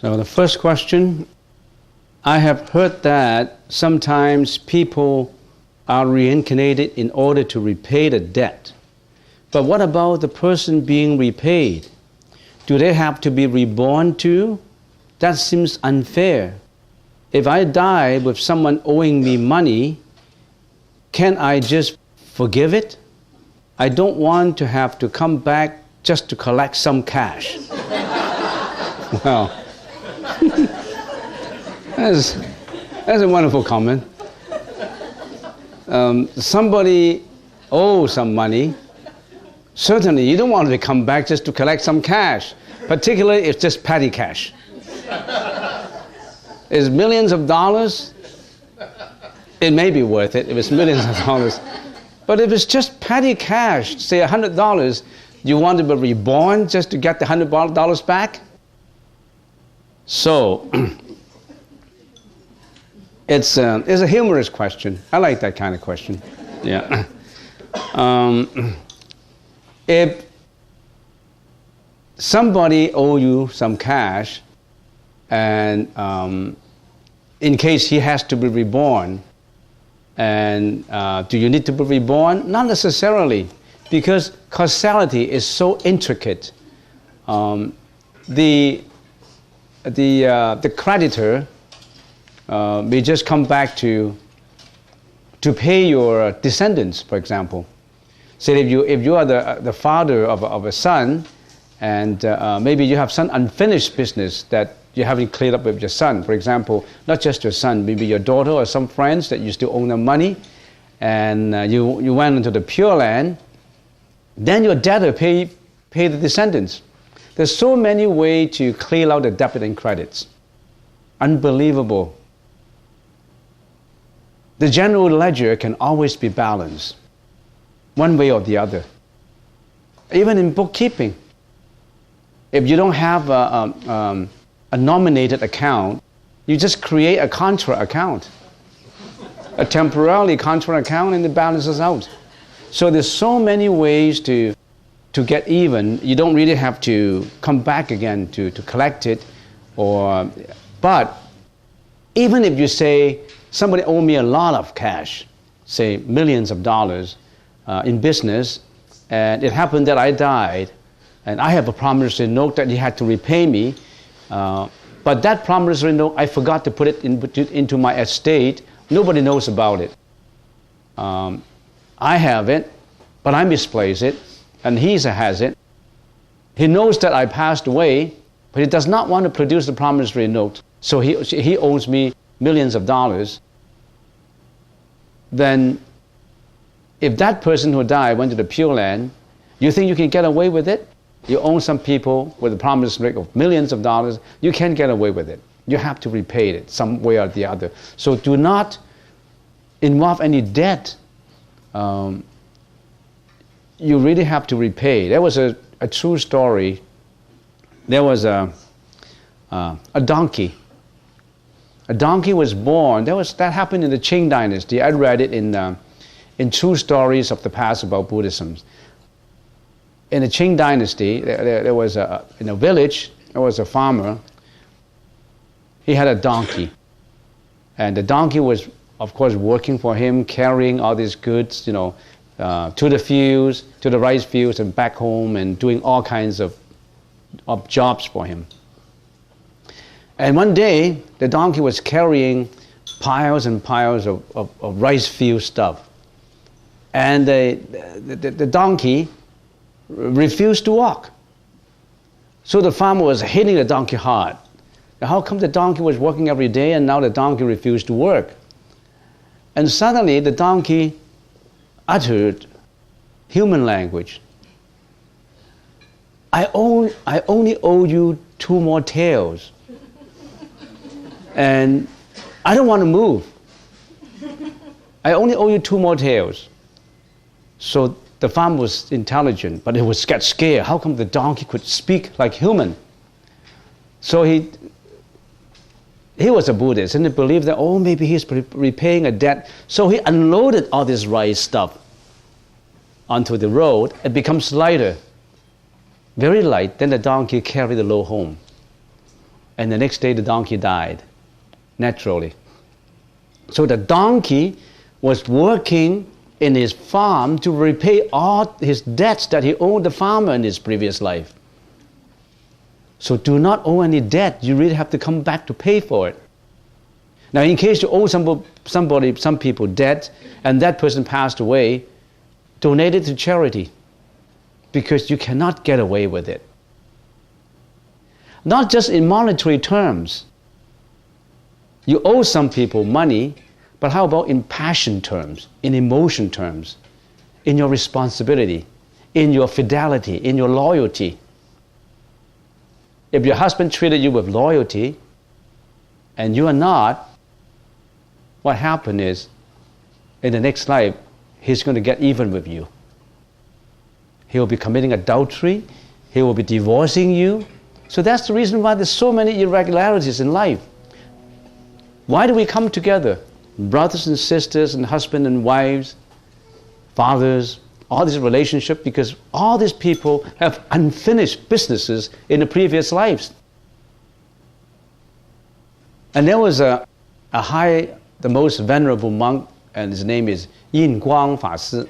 So the first question, I have heard that sometimes people are reincarnated in order to repay the debt. But what about the person being repaid? Do they have to be reborn too? That seems unfair. If I die with someone owing me money, can I just forgive it? I don't want to have to come back just to collect some cash. Well, that's a wonderful comment. Somebody owes some money. Certainly, you don't want to come back just to collect some cash, particularly if it's just petty cash. Is millions of dollars? It may be worth it if it's millions of dollars. But if it's just petty cash, say $100, you want to be reborn just to get the $100 back? So, it's a humorous question. I like that kind of question. Yeah. If somebody owes you some cash, and in case he has to be reborn, and do you need to be reborn? Not necessarily, because causality is so intricate. The creditor may just come back to pay your descendants, for example. Say if you are the father of a son, and maybe you have some unfinished business that you haven't cleared up with your son. For example, not just your son, maybe your daughter or some friends that you still owe them money, and you went into the Pure Land, then your debtor pay the descendants. There's so many ways to clear out the debit and credits. Unbelievable. The general ledger can always be balanced, one way or the other. Even in bookkeeping, if you don't have a nominated account, you just create a contra account, a temporarily contra account, and it balances out. So there's so many ways to get even. You don't really have to come back again to collect it. But even if you say, somebody owed me a lot of cash, say millions of dollars in business, and it happened that I died, and I have a promissory note that he had to repay me, but that promissory note, I forgot to put it into my estate. Nobody knows about it. I have it, but I misplaced it, and he has it. He knows that I passed away, but he does not want to produce the promissory note, so he owes me millions of dollars. Then, if that person who died went to the Pure Land, you think you can get away with it? You own some people with a promissory note of millions of dollars, you can't get away with it. You have to repay it some way or the other. So do not involve any debt. You really have to repay. There was a true story. There was a donkey. A donkey was born. That happened in the Qing dynasty. I read it in true stories of the past about Buddhism. In the Qing dynasty, there was in a village, there was a farmer. He had a donkey. And the donkey was, of course, working for him, carrying all these goods, to the fields, to the rice fields and back home, and doing all kinds of jobs for him. And one day, the donkey was carrying piles and piles of rice field stuff. And the donkey refused to walk. So the farmer was hitting the donkey hard. Now, how come the donkey was working every day and now the donkey refused to work? And suddenly the donkey uttered human language. I only owe you 2 more tails. And I don't want to move. I only owe you 2 more tails. So the farmer was intelligent, but he was scared. How come the donkey could speak like human? So he was a Buddhist, and he believed that, maybe he's repaying a debt. So he unloaded all this rice stuff onto the road. It becomes lighter, very light. Then the donkey carried the load home. And the next day the donkey died, naturally. So the donkey was working in his farm to repay all his debts that he owed the farmer in his previous life. So do not owe any debt. You really have to come back to pay for it. Now, in case you owe some people debt, and that person passed away, donate it to charity, because you cannot get away with it. Not just in monetary terms. You owe some people money, but how about in passion terms, in emotion terms, in your responsibility, in your fidelity, in your loyalty? If your husband treated you with loyalty, and you are not, what happened is, in the next life, he's going to get even with you. He will be committing adultery. He will be divorcing you. So that's the reason why there's so many irregularities in life. Why do we come together? Brothers and sisters and husband and wives, fathers, all these relationships, because all these people have unfinished businesses in the previous lives. And there was the most venerable monk, and his name is净法師.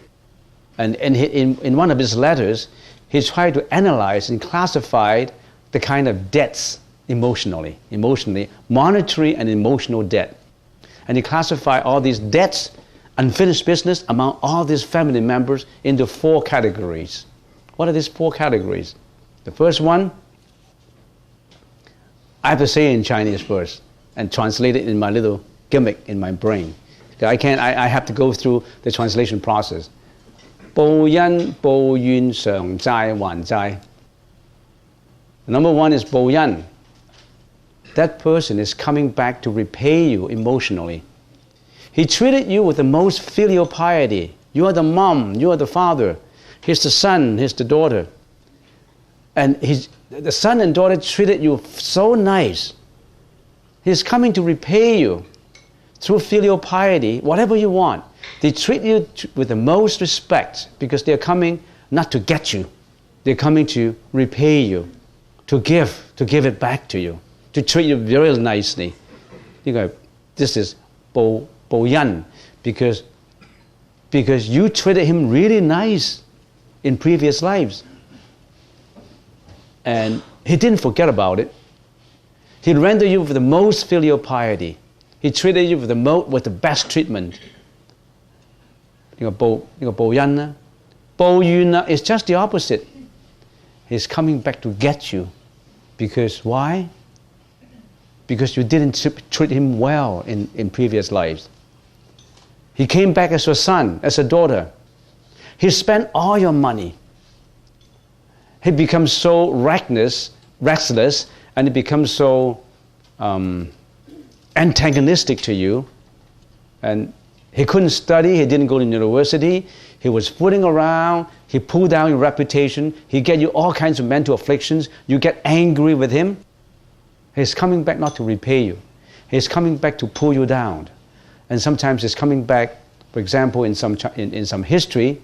And in one of his letters, he tried to analyze and classify the kind of debts emotionally, monetary and emotional debt. And he classified all these debts, unfinished business, among all these family members into 4 categories. What are these 4 categories? The first one, I have to say in Chinese first and translate it in my little gimmick in my brain. I have to go through the translation process. 報恩報怨償債還債. Number 1 is 報恩. That person is coming back to repay you emotionally. He treated you with the most filial piety. You are the mom, you are the father. He's the son, he's the daughter. And the son and daughter treated you so nice. He's coming to repay you through filial piety, whatever you want. They treat you with the most respect because they're coming not to get you. They're coming to repay you, to give it back to you, to treat you very nicely. You go, this is 報恩, because you treated him really nice in previous lives. And he didn't forget about it. He rendered you with the most filial piety. He treated you with the best treatment.報恩. 報怨 is just the opposite. He's coming back to get you. Because why? Because you didn't treat him well in previous lives. He came back as your son, as a daughter. He spent all your money. He becomes so restless, and he becomes so antagonistic to you. And he couldn't study, he didn't go to university, he was fooling around, he pulled down your reputation, he get you all kinds of mental afflictions, you get angry with him. He's coming back not to repay you. He's coming back to pull you down. And sometimes he's coming back, for example, in some history,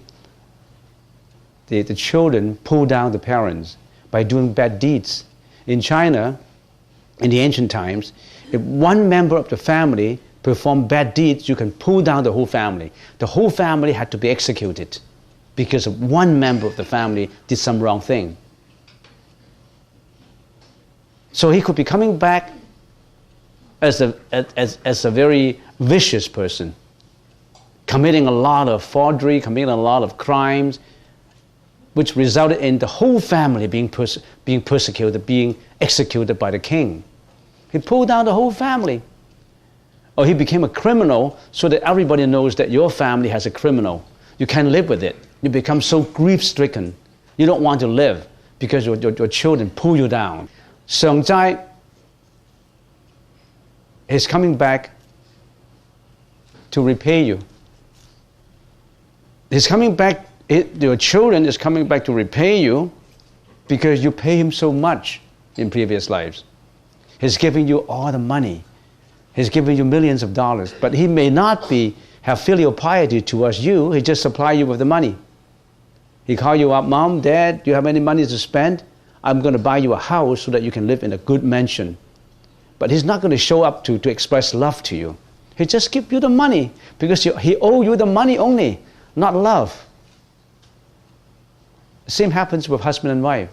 the children pull down the parents by doing bad deeds. In China, in the ancient times, if one member of the family performed bad deeds, you can pull down the whole family. The whole family had to be executed because of one member of the family did some wrong thing. So he could be coming back as a very vicious person, committing a lot of forgery, committing a lot of crimes, which resulted in the whole family being persecuted, being executed by the king. He pulled down the whole family. Or he became a criminal so that everybody knows that your family has a criminal. You can't live with it. You become so grief-stricken. You don't want to live because your children pull you down. 償債 is coming back to repay you. He's coming back, your children is coming back to repay you because you pay him so much in previous lives. He's giving you all the money. He's giving you millions of dollars, but he may not have filial piety towards you. He just supply you with the money. He call you up, Mom, Dad, do you have any money to spend? I'm going to buy you a house so that you can live in a good mansion. but he's not going to show up to express love to you. He just give you the money because he owe you the money only, not love. The same happens with husband and wife.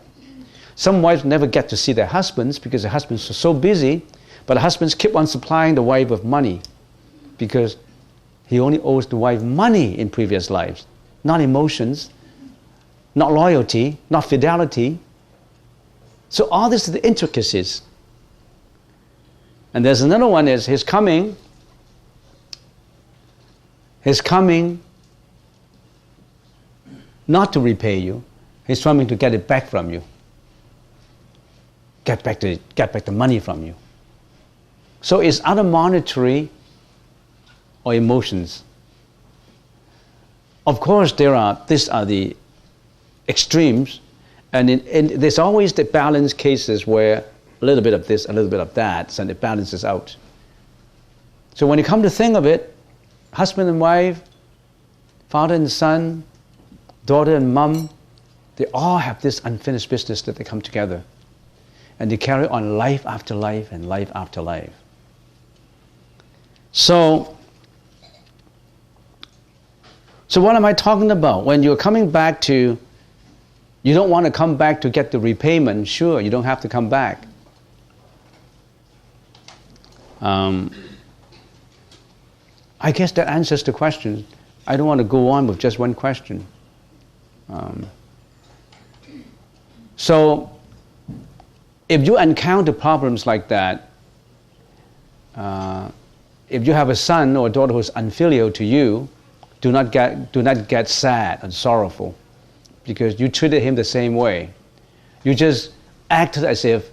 Some wives never get to see their husbands because their husbands are so busy, but the husbands keep on supplying the wife with money because he only owes the wife money in previous lives, not emotions, not loyalty, not fidelity. So all this is the intricacies. And there's another one is He's coming not to repay you. He's coming to get it back from you. Get back the money from you. So it's either monetary or emotions. Of course, these are the extremes, and there's always the balance cases where a little bit of this, a little bit of that, and it balances out. So when you come to think of it, husband and wife, father and son, daughter and mom, they all have this unfinished business that they come together. And they carry on life after life and life after life. So what am I talking about? When you're coming back to, you don't want to come back to get the repayment, sure, you don't have to come back. I guess that answers the question. I don't want to go on with just one question. So if you encounter problems like that, if you have a son or a daughter who's unfilial to you, do not get sad and sorrowful because you treated him the same way. You just acted as if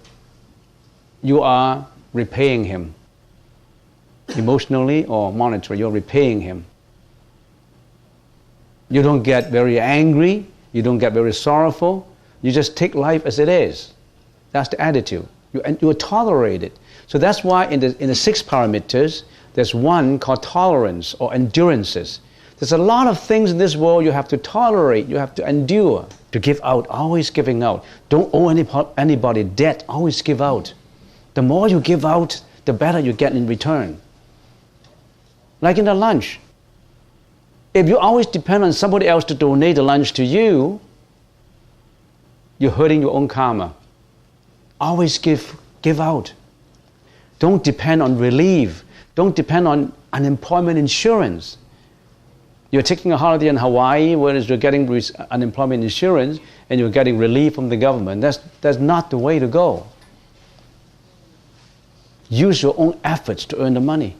you are repaying him. Emotionally or monetarily, you're repaying him. You don't get very angry, you don't get very sorrowful, you just take life as it is. That's the attitude. You tolerate it. So that's why in the 6 parameters, there's one called tolerance or endurances. There's a lot of things in this world you have to tolerate, you have to endure. To give out, always giving out. Don't owe anybody debt, always give out. The more you give out, the better you get in return. Like in the lunch. If you always depend on somebody else to donate the lunch to you, you're hurting your own karma. Always give out. Don't depend on relief. Don't depend on unemployment insurance. You're taking a holiday in Hawaii, whereas you're getting unemployment insurance and you're getting relief from the government. That's not the way to go. Use your own efforts to earn the money.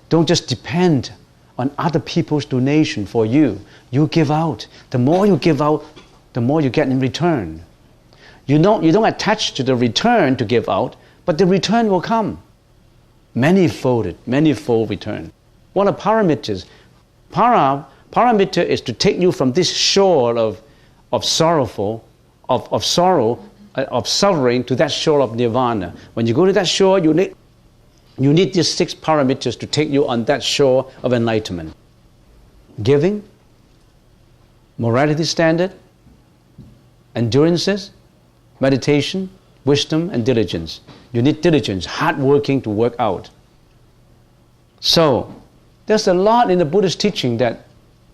Don't just depend on other people's donation for you. You give out. The more you give out, the more you get in return. You don't attach to the return to give out, but the return will come. Manifold return. What are parameters? Parameter is to take you from this shore of sorrow, of suffering to that shore of nirvana. When you go to that shore, you need these 6 parameters to take you on that shore of enlightenment. Giving, morality standard, endurances, meditation, wisdom, and diligence. You need diligence, hard working to work out. So, there's a lot in the Buddhist teaching that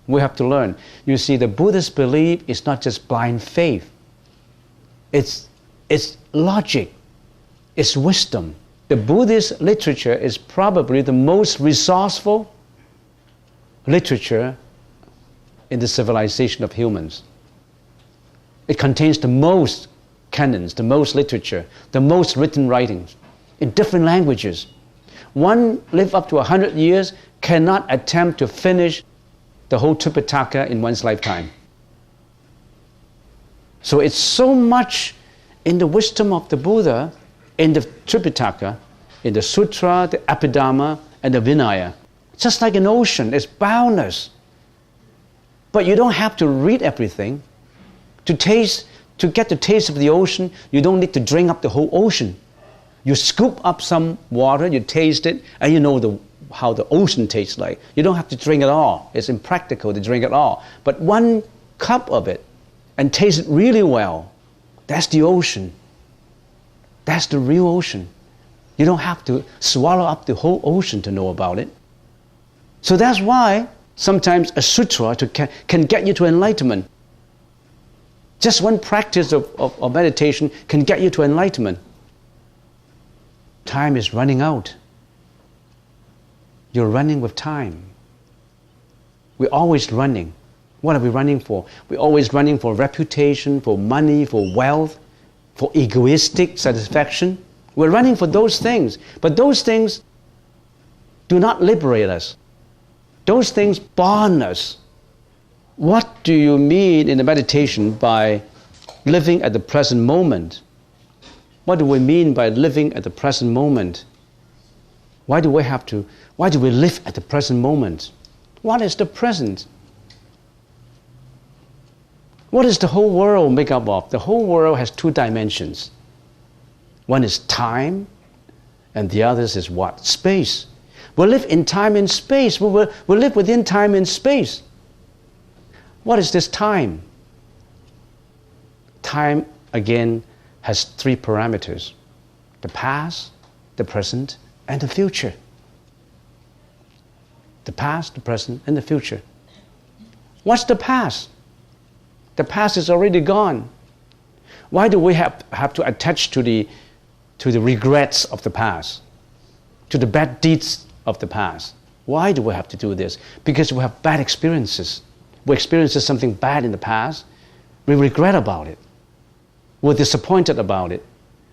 we have to learn. You see, the Buddhist belief is not just blind faith. It's logic. It's wisdom. The Buddhist literature is probably the most resourceful literature in the civilization of humans. It contains the most canons, the most literature, the most written writings in different languages. One live up to 100 years cannot attempt to finish the whole Tripitaka in one's lifetime. So it's so much in the wisdom of the Buddha, in the Tripitaka, in the Sutra, the Abhidhamma, and the Vinaya. Just like an ocean, it's boundless. But you don't have to read everything. To get the taste of the ocean, you don't need to drink up the whole ocean. You scoop up some water, you taste it, and you know how the ocean tastes like. You don't have to drink it all. It's impractical to drink it all. But one cup of it, and taste it really well, that's the ocean. That's the real ocean. You don't have to swallow up the whole ocean to know about it. So that's why sometimes a sutra can get you to enlightenment. Just one practice of meditation can get you to enlightenment. Time is running out. You're running with time. We're always running. What are we running for? We're always running for reputation, for money, for wealth, for egoistic satisfaction. We're running for those things. But those things do not liberate us. Those things bond us. What do you mean in the meditation by living at the present moment? What do we mean by living at the present moment? Why do we live at the present moment? What is the present? What is the whole world made up of? The whole world has two dimensions. One is time, and the other is what? Space. We live in time and space. We live within time and space. What is this time? Time, again, has three parameters: the past, the present, and the future. The past, the present, and the future. What's the past? The past is already gone. Why do we have to attach to the regrets of the past, to the bad deeds of the past? Why do we have to do this? Because we have bad experiences. We experienced something bad in the past. We regret about it. We're disappointed about it.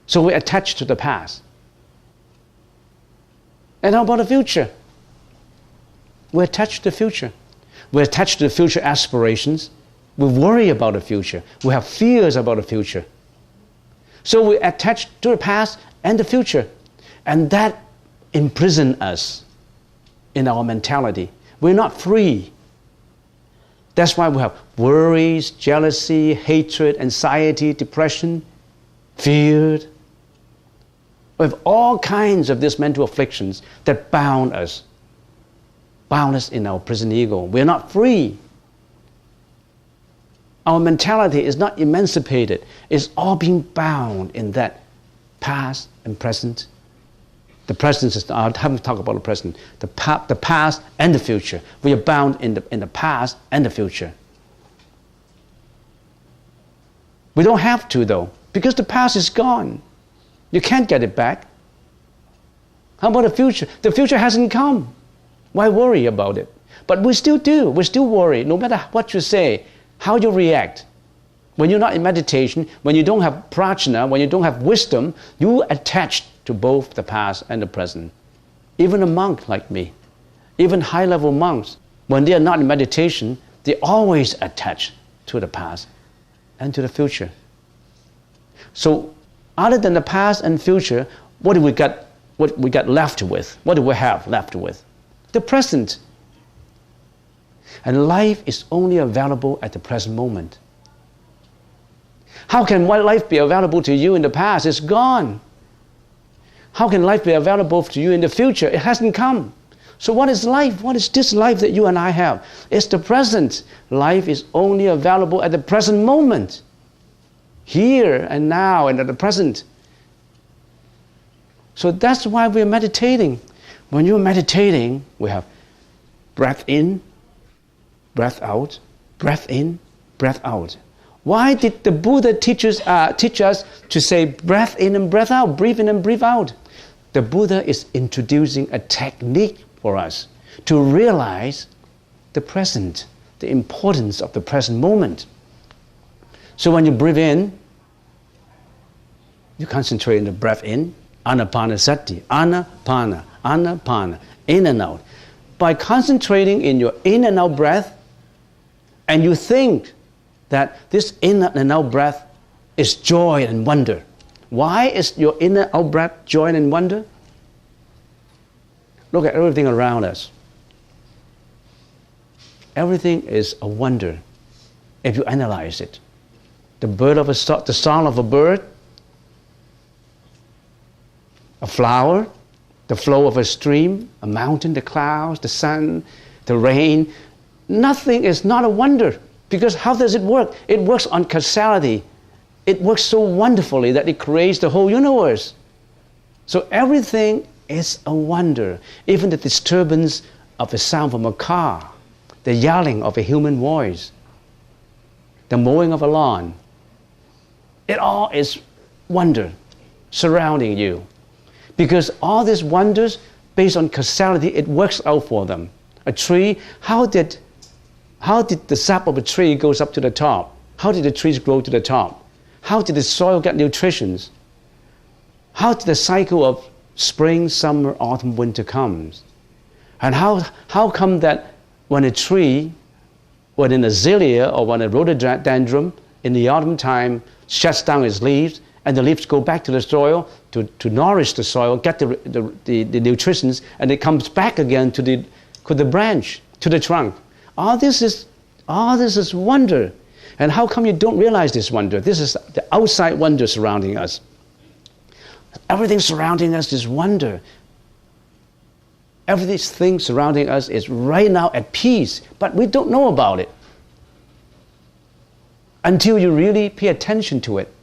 So we attach to the past. And how about the future? We attach to the future. We attach to the future aspirations. We worry about the future. We have fears about the future. So we attach to the past and the future. And that imprisons us in our mentality. We're not free. That's why we have worries, jealousy, hatred, anxiety, depression, fear. We have all kinds of these mental afflictions that bound us in our prison ego. We're not free. Our mentality is not emancipated. It's all being bound in that past and present. The present is, I haven't talked about the present. The past and the future. We are bound in the past and the future. We don't have to, though, because the past is gone. You can't get it back. How about the future? The future hasn't come. Why worry about it? But we still do. We still worry, no matter what you say, how you react. When you're not in meditation, when you don't have prajna, when you don't have wisdom, you attach to both the past and the present. Even a monk like me, even high-level monks, when they are not in meditation, they always attach to the past and to the future. So, other than the past and future, what do we got left with? What do we have left with? The present. And life is only available at the present moment. How can life be available to you in the past? It's gone. How can life be available to you in the future? It hasn't come. So what is life? What is this life that you and I have? It's the present. Life is only available at the present moment. Here and now and at the present. So that's why we're meditating. When you're meditating, we have breath in, breath out, breath in, breath out. Why did the Buddha teach us to say breath in and breath out, breathe in and breathe out? The Buddha is introducing a technique for us to realize the present, the importance of the present moment. So when you breathe in, you concentrate on the breath in, anapanasati, anapana, anapana, in and out. By concentrating in your in and out breath, and you think that this in and out breath is joy and wonder. Why is your in and out breath joy and wonder? Look at everything around us. Everything is a wonder if you analyze it. The song of a bird, a flower, the flow of a stream, a mountain, the clouds, the sun, the rain. Nothing is not a wonder. Because how does it work? It works on causality. It works so wonderfully that it creates the whole universe. So everything is a wonder. Even the disturbance of the sound from a car, the yelling of a human voice, the mowing of a lawn, it all is wonder surrounding you. Because all these wonders, based on causality, it works out for them. A tree, how did the sap of a tree goes up to the top? How did the trees grow to the top? How did the soil get nutrition? How did the cycle of spring, summer, autumn, winter comes? And how come that when a tree, when an azalea or when a rhododendron in the autumn time shuts down its leaves and the leaves go back to the soil to nourish the soil, get the nutrition, and it comes back again to the branch, to the trunk. All this is wonder. And how come you don't realize this wonder? This is the outside wonder surrounding us. Everything surrounding us is wonder. Everything surrounding us is right now at peace, but we don't know about it until you really pay attention to it.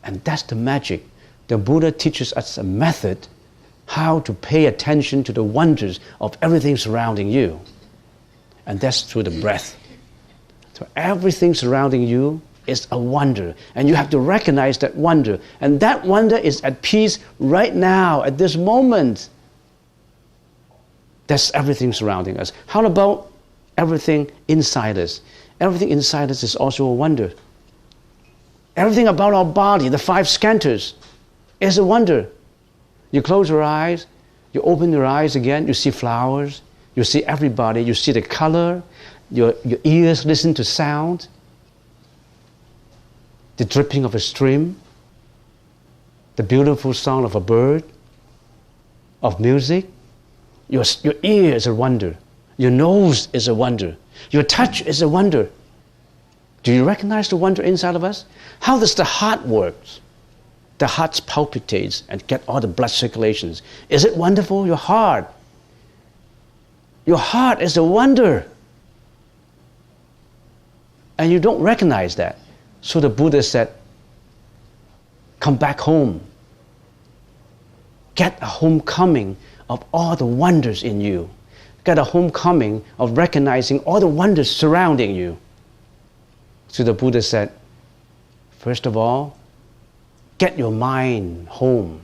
And that's the magic. The Buddha teaches us a method how to pay attention to the wonders of everything surrounding you. And that's through the breath. So everything surrounding you is a wonder. And you have to recognize that wonder. And that wonder is at peace right now, at this moment. That's everything surrounding us. How about everything inside us? Everything inside us is also a wonder. Everything about our body, the 5 skandhas, is a wonder. You close your eyes, you open your eyes again, you see flowers, you see everybody, you see the color, your ears listen to sound, the dripping of a stream, the beautiful song of a bird, of music. Your ear is a wonder. Your nose is a wonder. Your touch is a wonder. Do you recognize the wonder inside of us? How does the heart work? The heart palpitates and get all the blood circulations. Is it wonderful? Your heart. Your heart is a wonder. And you don't recognize that. So the Buddha said, come back home. Get a homecoming of all the wonders in you. Get a homecoming of recognizing all the wonders surrounding you. So the Buddha said, first of all, get your mind home.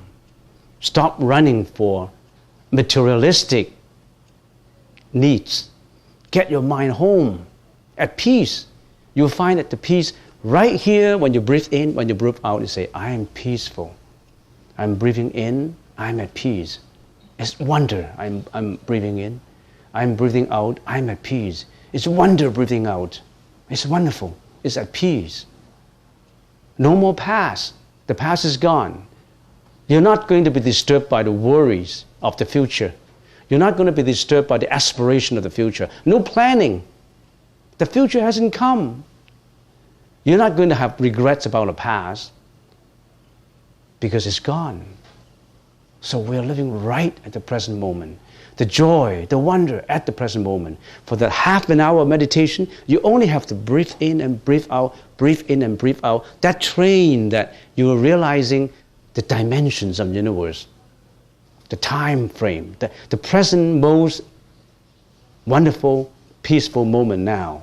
Stop running for materialistic needs. Get your mind home, at peace. You'll find that the peace right here when you breathe in, when you breathe out, you say, I am peaceful. I'm breathing in, I'm at peace. It's wonder, I'm breathing in. I'm breathing out, I'm at peace. It's wonder breathing out. It's wonderful, it's at peace. No more past. The past is gone. You're not going to be disturbed by the worries of the future. You're not going to be disturbed by the aspiration of the future. No planning. The future hasn't come. You're not going to have regrets about the past because it's gone. So we're living right at the present moment. The joy, the wonder at the present moment. For that half an hour of meditation, you only have to breathe in and breathe out, breathe in and breathe out. That train that you are realizing the dimensions of the universe, the time frame, the present most wonderful, peaceful moment now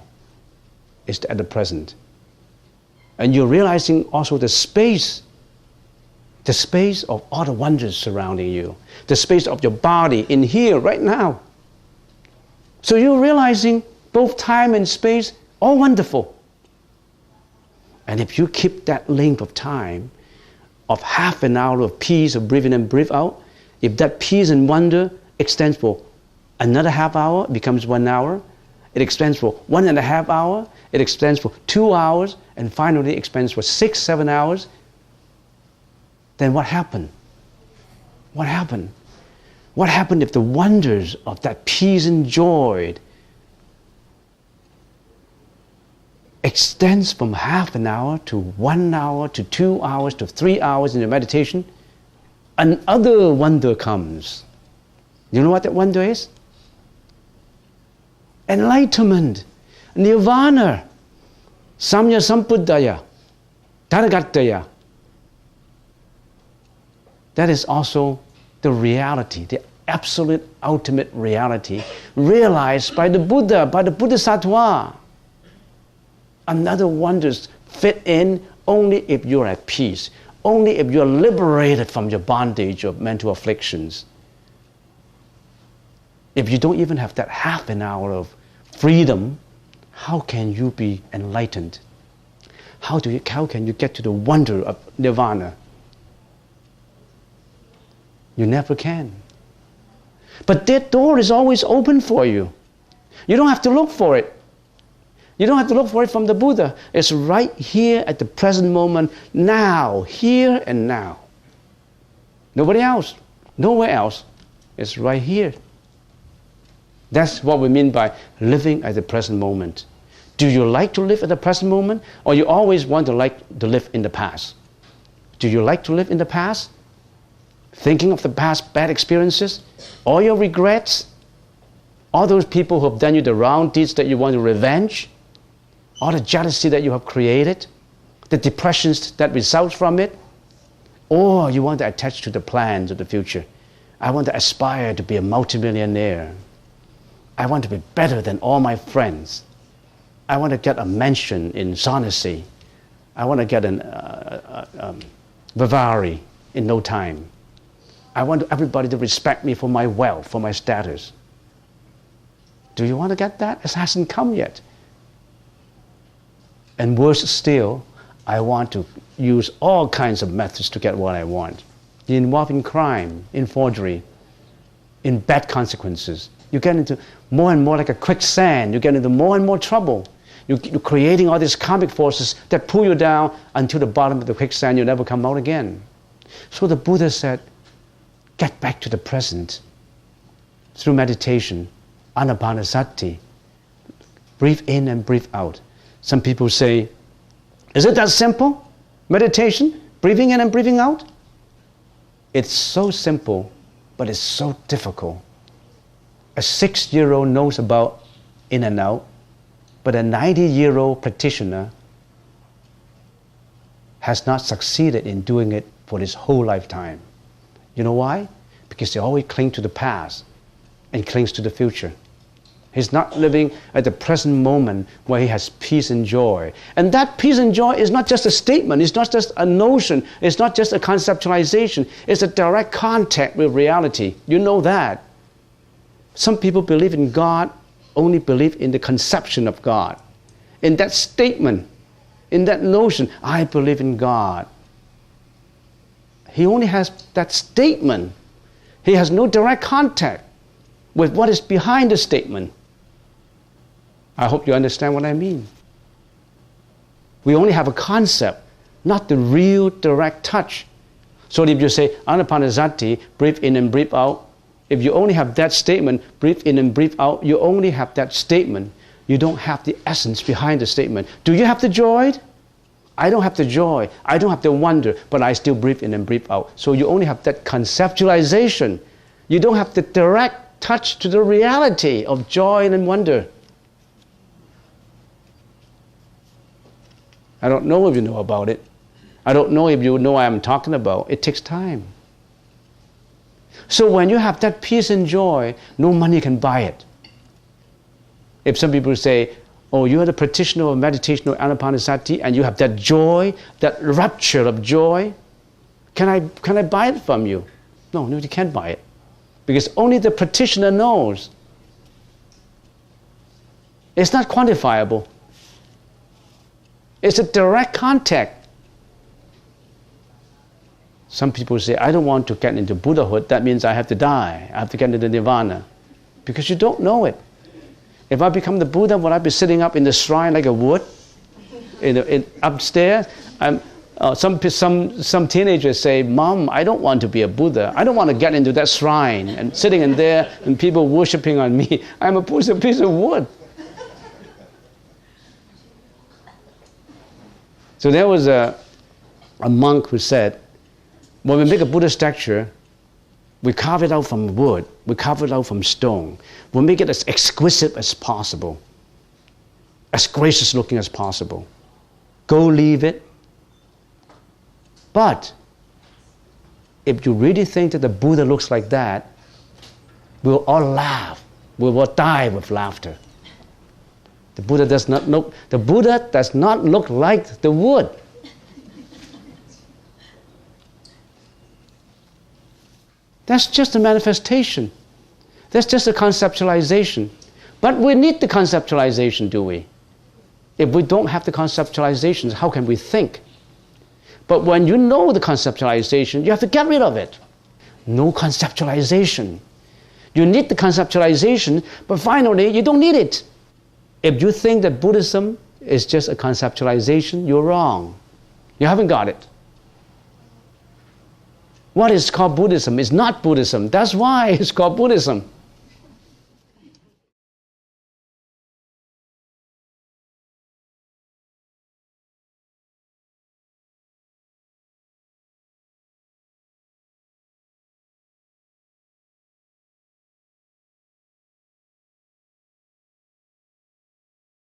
is at the present. And you're realizing also the space of all the wonders surrounding you, the space of your body in here right now. So you're realizing both time and space, all wonderful. And if you keep that length of time of half an hour of peace, of breathe in and breathe out, if that peace and wonder extends for another half hour, it becomes 1 hour, it extends for 1.5 hours, it extends for 2 hours, and finally extends for 6-7 hours, then what happened? What happened? What happened if the wonders of that peace and joy extends from half an hour to 1 hour to 2 hours to 3 hours in your meditation? Another wonder comes. You know what that wonder is? Enlightenment, nirvana, samya sambuddhaya, tadagataya. That is also the reality, the absolute ultimate reality realized by the Buddha, by the Bodhisattva. Another wonders fit in only if you're at peace, only if you're liberated from your bondage of mental afflictions. If you don't even have that half an hour of freedom, how can you be enlightened? How can you get to the wonder of nirvana? You never can. But that door is always open for you. You don't have to look for it. You don't have to look for it from the Buddha. It's right here at the present moment, now, here and now. Nobody else, nowhere else. It's right here. That's what we mean by living at the present moment. Do you like to live at the present moment, or you always want to live in the past? Do you like to live in the past? Thinking of the past bad experiences, all your regrets, all those people who have done you the wrong deeds that you want to revenge, all the jealousy that you have created, the depressions that result from it, or you want to attach to the plans of the future. I want to aspire to be a multimillionaire. I want to be better than all my friends. I want to get a mansion in Zonnessee. I want to get a Bavaria in no time. I want everybody to respect me for my wealth, for my status. Do you want to get that? It hasn't come yet. And worse still, I want to use all kinds of methods to get what I want. You involve in crime, in forgery, in bad consequences. You get into more and more like a quicksand. You get into more and more trouble. You're creating all these karmic forces that pull you down until the bottom of the quicksand. You never come out again. So the Buddha said, get back to the present through meditation, anapanasati. Breathe in and breathe out. Some people say, is it that simple? Meditation? Breathing in and breathing out? It's so simple, but it's so difficult. A 6-year-old knows about in and out, but a 90-year-old practitioner has not succeeded in doing it for his whole lifetime. You know why? Because he always clings to the past and clings to the future. He's not living at the present moment where he has peace and joy. And that peace and joy is not just a statement, it's not just a notion, it's not just a conceptualization, it's a direct contact with reality. You know that. Some people believe in God, only believe in the conception of God. In that statement, in that notion, I believe in God. He only has that statement. He has no direct contact with what is behind the statement. I hope you understand what I mean. We only have a concept, not the real direct touch. So if you say, anapanasati, breathe in and breathe out, if you only have that statement, breathe in and breathe out, you only have that statement. You don't have the essence behind the statement. Do you have the joy? I don't have the joy. I don't have the wonder, but I still breathe in and breathe out. So you only have that conceptualization. You don't have the direct touch to the reality of joy and wonder. I don't know if you know about it. I don't know if you know what I'm talking about. It takes time. So when you have that peace and joy, no money can buy it. If some people say, oh, you are the practitioner of meditation or anapanasati, and you have that joy, that rapture of joy, can I buy it from you? No, you can't buy it. Because only the practitioner knows. It's not quantifiable. It's a direct contact. Some people say, I don't want to get into Buddhahood. That means I have to die. I have to get into nirvana. Because you don't know it. If I become the Buddha, will I be sitting up in the shrine like a wood? Upstairs? Some teenagers say, Mom, I don't want to be a Buddha. I don't want to get into that shrine and sitting in there and people worshiping on me. I'm a piece of wood. So there was a monk who said, when we make a Buddha statue, we carve it out from wood, we carve it out from stone. We make it as exquisite as possible, as gracious looking as possible. Go leave it. But if you really think that the Buddha looks like that, we'll all laugh. We will die with laughter. The Buddha does not look like the wood. That's just a manifestation. That's just a conceptualization. But we need the conceptualization, do we? If we don't have the conceptualizations, how can we think? But when you know the conceptualization, you have to get rid of it. No conceptualization. You need the conceptualization, but finally, you don't need it. If you think that Buddhism is just a conceptualization, you're wrong. You haven't got it. What is called Buddhism is not Buddhism. That's why it's called Buddhism.